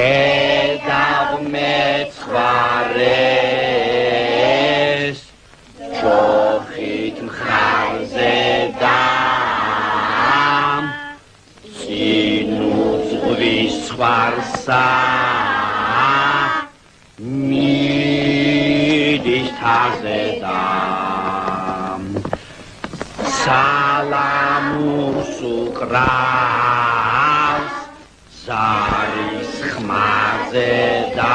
ხედავ მეცხვარეს ჯოხით მხარზე და წინუძღვის სხვარსა მიდის თაზე და სალამურს უკრავს ზარის ხმაზე და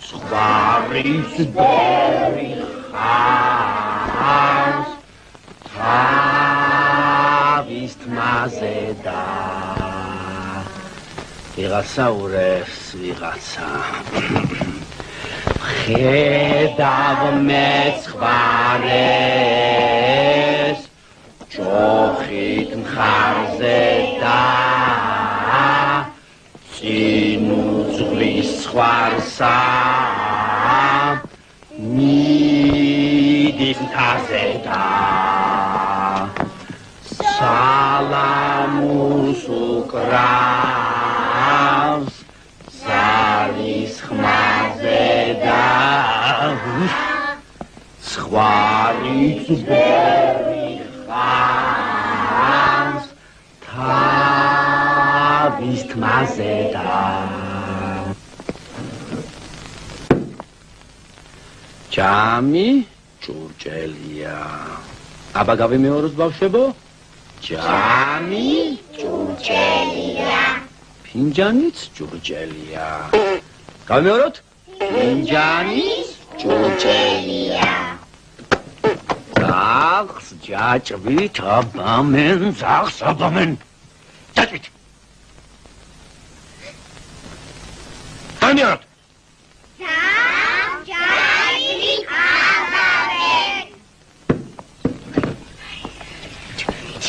სხვარის ბერი ხავს თავის თმაზე და ვიღაცა ურევს ვიღაცა ხედავ მეცხვარეს ჯოხით მხარზე და წინუძღვის სხვარსა მიდის მთაზე და სალამურს უკრავს ზარის ხმაზე და სხვარიც ბერი ხავს თავის თმაზე და ჯამი ჭურჭელია აბა გავიმეოროთ ბავშვებო ჯამი ჭურჭელია ფინჯანიც ჭურჭელია გავიმეოროთ ფინჯანიც ჭურჭელია ძაღლს ჯაჭვით აბამენ ძაღლს აბამენ ჯაჭვით გავიმეოროთ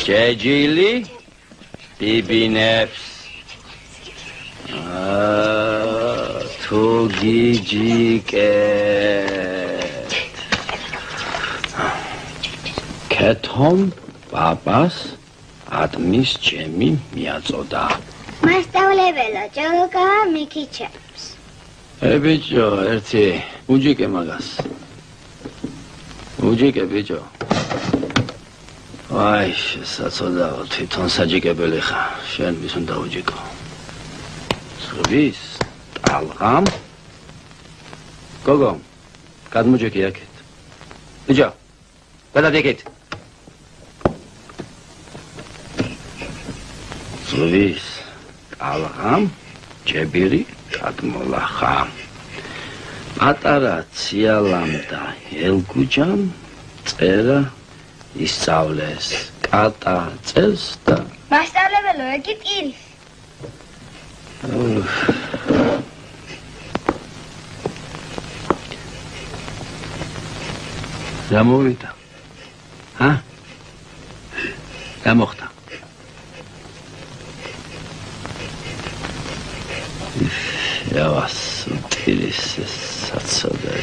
შეჯილი ბიბინებს თუ გიჯიკეთ კეთომ პაპას ატმის ჩემი მიაწოდა მასწავლებელო ჯოლოკა მიქიჩებს ბიჭო ერთი უჯიკე მაგას უჯიკე ბიჭო აი საწოდაო თვითონ საჯიკებელი ხარ შენ ვის უნდა უჯიკო ზღვის ტალღამ გოგო გადმოჯეკი აქეთ ბიჭო გადადეკეთ ზღვის ტალღამ ჯებირი გადმოლახა პატარა ციალამ და ელგუჯამ წერა ისწავლეს კატა წელს და მასწავლებელო იგი ტირის რა მოვიდა რა მოხდა რა ვას ტირის საცოდა